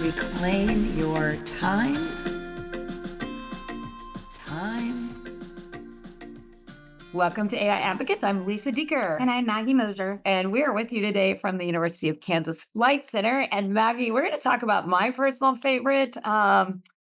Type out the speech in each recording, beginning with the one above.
Reclaim your time. Welcome to AI Advocates. I'm Lisa Dieker. And I'm Maggie Mosher. And we're with you today from the University of Kansas Flight Center. And Maggie, we're going to talk about my personal favorite.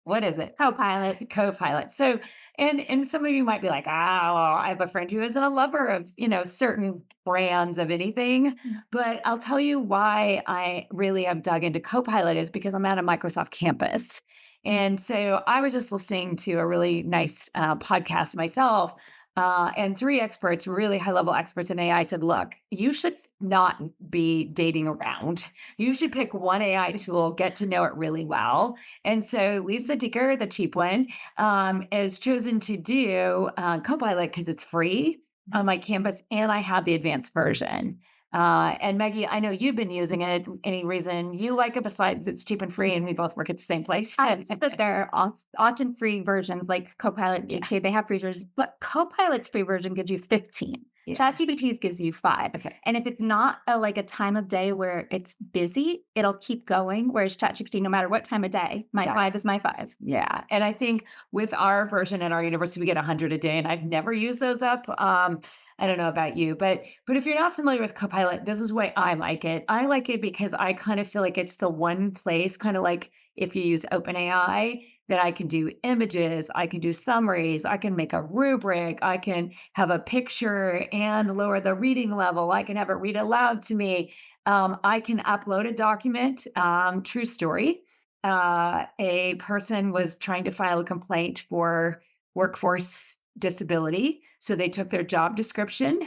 What is it? Copilot. Copilot. So, and some of you might be like, I have a friend who isn't a lover of, certain brands of anything. But I'll tell you why I really have dug into Copilot is because I'm at a Microsoft campus. And so I was just listening to a really nice podcast myself. And three experts, really high-level experts in AI said, look, you should not be dating around. You should pick one AI tool, get to know it really well. And so Lisa Dieker, the cheap one, has chosen to do Copilot because it's free on my campus, and I have the advanced version. And Maggie, I know you've been using it. Any reason you like it besides it's cheap and free and we both work at the same place? I think that there are often free versions like Copilot, Dictate, they have free versions, but Copilot's free version gives you 15. Yeah. ChatGPT's gives you 5. Okay. And if it's not a time of day where it's busy, it'll keep going. Whereas ChatGPT, no matter what time of day, my 5 is my 5. Yeah. And I think with our version at our university, we get 100 a day, and I've never used those up. I don't know about you, but if you're not familiar with Copilot, this is why I like it. I like it because I kind of feel like it's the one place, kind of like if you use OpenAI, that I can do images, I can do summaries, I can make a rubric, I can have a picture and lower the reading level, I can have it read aloud to me. I can upload a document, true story. A person was trying to file a complaint for workforce disability. So they took their job description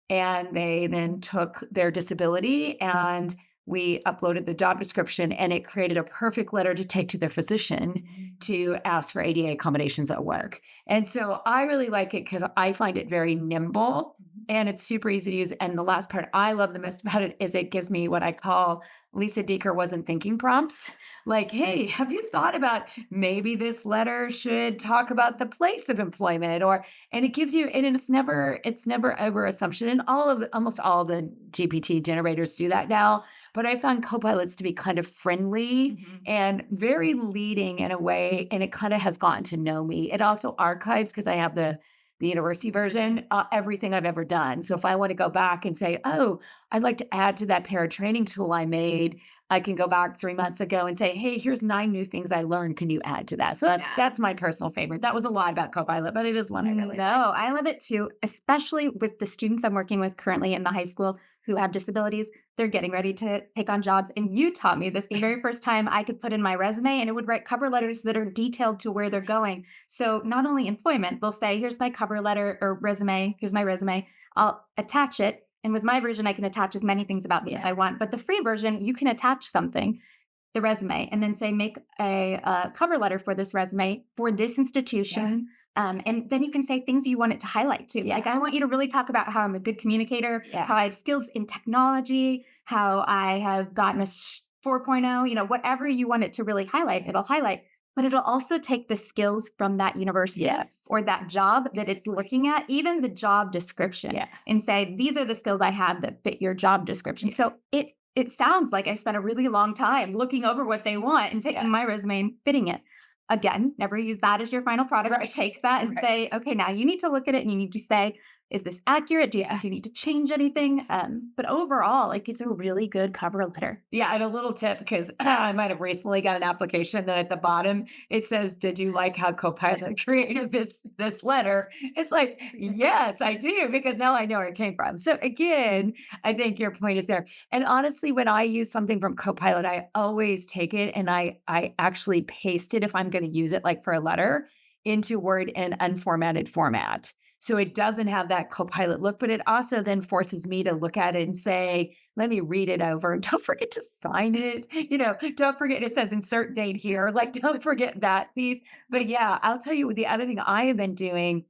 and they then took their disability and we uploaded the job description and it created a perfect letter to take to their physician to ask for ADA accommodations at work. And so I really like it because I find it very nimble and it's super easy to use. And the last part I love the most about it is it gives me what I call Lisa Dieker wasn't thinking prompts. Like, hey, have you thought about maybe this letter should talk about the place of employment and it gives you, and it's never over assumption. And almost all the GPT generators do that now. But I found Copilots to be kind of friendly and very leading in a way, and it kind of has gotten to know me. It also archives, because I have the university version, everything I've ever done. So if I want to go back and say, oh, I'd like to add to that paratraining tool I made, I can go back 3 months ago and say, hey, here's 9 new things I learned. Can you add to that? So that's my personal favorite. That was a lot about Copilot, but it is one I really like. I love it too, especially with the students I'm working with currently in the high school who have disabilities. They're getting ready to take on jobs. And you taught me this the very first time I could put in my resume and it would write cover letters that are detailed to where they're going. So not only employment, they'll say, here's my cover letter or resume. Here's my resume. I'll attach it. And with my version, I can attach as many things about me as I want. But the free version, you can attach something, the resume, and then say, make a cover letter for this resume for this institution. And then you can say things you want it to highlight too. Like, I want you to really talk about how I'm a good communicator, how I have skills in technology, how I have gotten a 4.0, whatever you want it to really highlight, it'll highlight. But it'll also take the skills from that university or that job that it's looking at, even the job description, and say, these are the skills I have that fit your job description. So it sounds like I spent a really long time looking over what they want and taking my resume and fitting it. Again, never use that as your final product. Right. Take that and say, okay, now you need to look at it and you need to say, is this accurate? Do you need to change anything? But overall, it's a really good cover letter. Yeah, and a little tip, because I might have recently got an application that at the bottom, it says, did you like how Copilot created this letter? It's like, yes, I do, because now I know where it came from. So again, I think your point is there. And honestly, when I use something from Copilot, I always take it and I actually paste it if I'm going to use it for a letter into Word in unformatted format. So it doesn't have that Copilot look, but it also then forces me to look at it and say, let me read it over. Don't forget to sign it. Don't forget it says insert date here. Don't forget that piece. But yeah, I'll tell you the other thing I have been doing,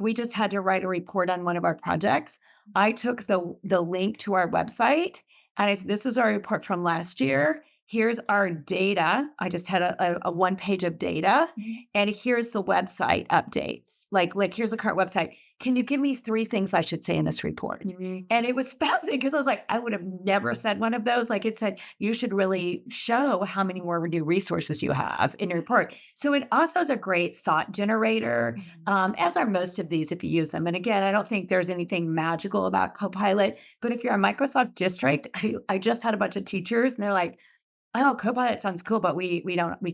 we just had to write a report on one of our projects. I took the link to our website and I said, this is our report from last year. Here's our data. I just had a 1 page of data, and here's the website updates. Here's the current website. can you give me 3 things I should say in this report? And it was fascinating because I was like, I would have never said one of those. Like it said, you should really show how many more new resources you have in your report. So it also is a great thought generator, as are most of these if you use them. And again, I don't think there's anything magical about Copilot, but if you're a Microsoft district, I just had a bunch of teachers and they're like, oh, Copilot sounds cool, but we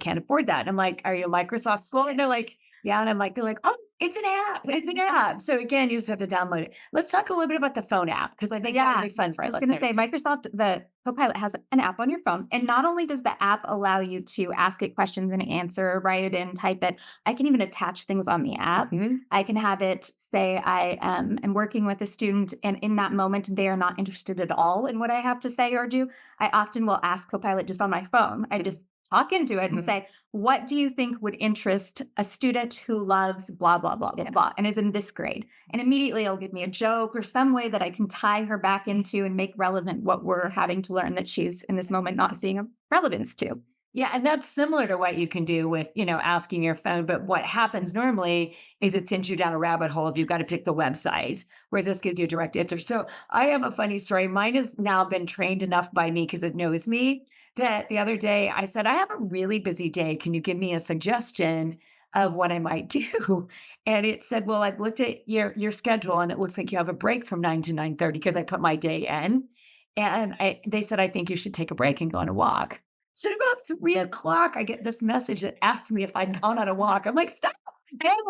can't afford that. And I'm like, are you a Microsoft school? And they're like, yeah. And they're like, oh, it's an app. It's an app. So again, you just have to download it. Let's talk a little bit about the phone app because I think that would be fun for I our was going to listeners. say Microsoft, the Copilot has an app on your phone. And not only does the app allow you to ask it questions and answer, write it in, type it, I can even attach things on the app. I can have it say I am working with a student and in that moment, they are not interested at all in what I have to say or do. I often will ask Copilot just on my phone. I just talk into it and say, what do you think would interest a student who loves blah, blah, blah, blah, blah, and is in this grade? And immediately it'll give me a joke or some way that I can tie her back into and make relevant what we're having to learn that she's in this moment not seeing a relevance to. Yeah, and that's similar to what you can do with, asking your phone. But what happens normally is it sends you down a rabbit hole if you've got to pick the website, whereas this gives you a direct answer. So I have a funny story. Mine has now been trained enough by me because it knows me that the other day I said, I have a really busy day. Can you give me a suggestion of what I might do? And it said, well, I've looked at your schedule and it looks like you have a break from 9 to 9:30 because I put my day in. And they said, I think you should take a break and go on a walk. So at about 3 o'clock, I get this message that asks me if I'd gone on a walk. I'm like, stop.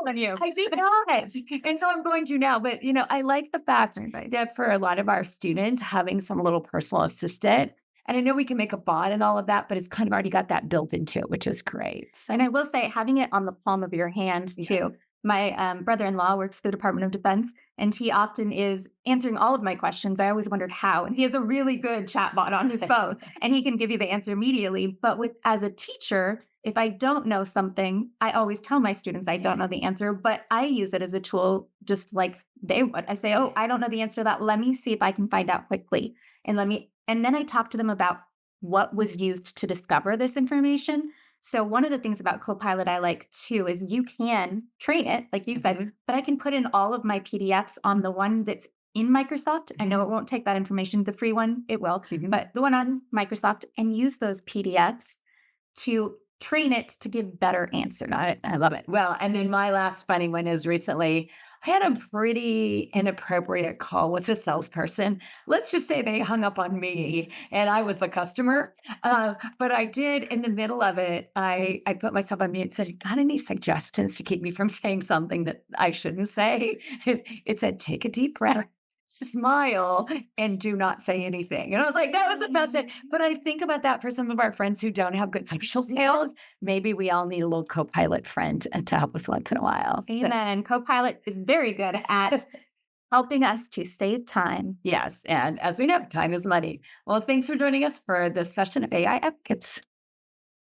On you. I do not. And so I'm going to now. But, I like the fact that for a lot of our students, having some little personal assistant, and I know we can make a bot and all of that, but it's kind of already got that built into it, which is great. So, And I will say, having it on the palm of your hand too. My brother-in-law works for the Department of Defense, and he often is answering all of my questions. I always wondered how, and he has a really good chat bot on his phone, and he can give you the answer immediately. But as a teacher, if I don't know something, I always tell my students I don't know the answer, but I use it as a tool, just like they would. I say, oh, I don't know the answer to that. Let me see if I can find out quickly, and then I talk to them about what was used to discover this information. So one of the things about Copilot I like too is you can train it, like you said, but I can put in all of my PDFs on the one that's in Microsoft. I know it won't take that information. The free one, it will, but the one on Microsoft, and use those PDFs to train it to give better answers. got it. I love it. Well, and then my last funny one is recently I had a pretty inappropriate call with a salesperson. Let's just say they hung up on me and I was the customer. But I did in the middle of it, I put myself on mute and said, got any suggestions to keep me from saying something that I shouldn't say? It said, take a deep breath, smile, and do not say anything. And I was like, that was the best. But I think about that for some of our friends who don't have good social skills. Maybe we all need a little Copilot friend to help us once in a while. Amen. Copilot is very good at helping us to save time. Yes. And as we know, time is money. Well, thanks for joining us for this session of AI Advocates.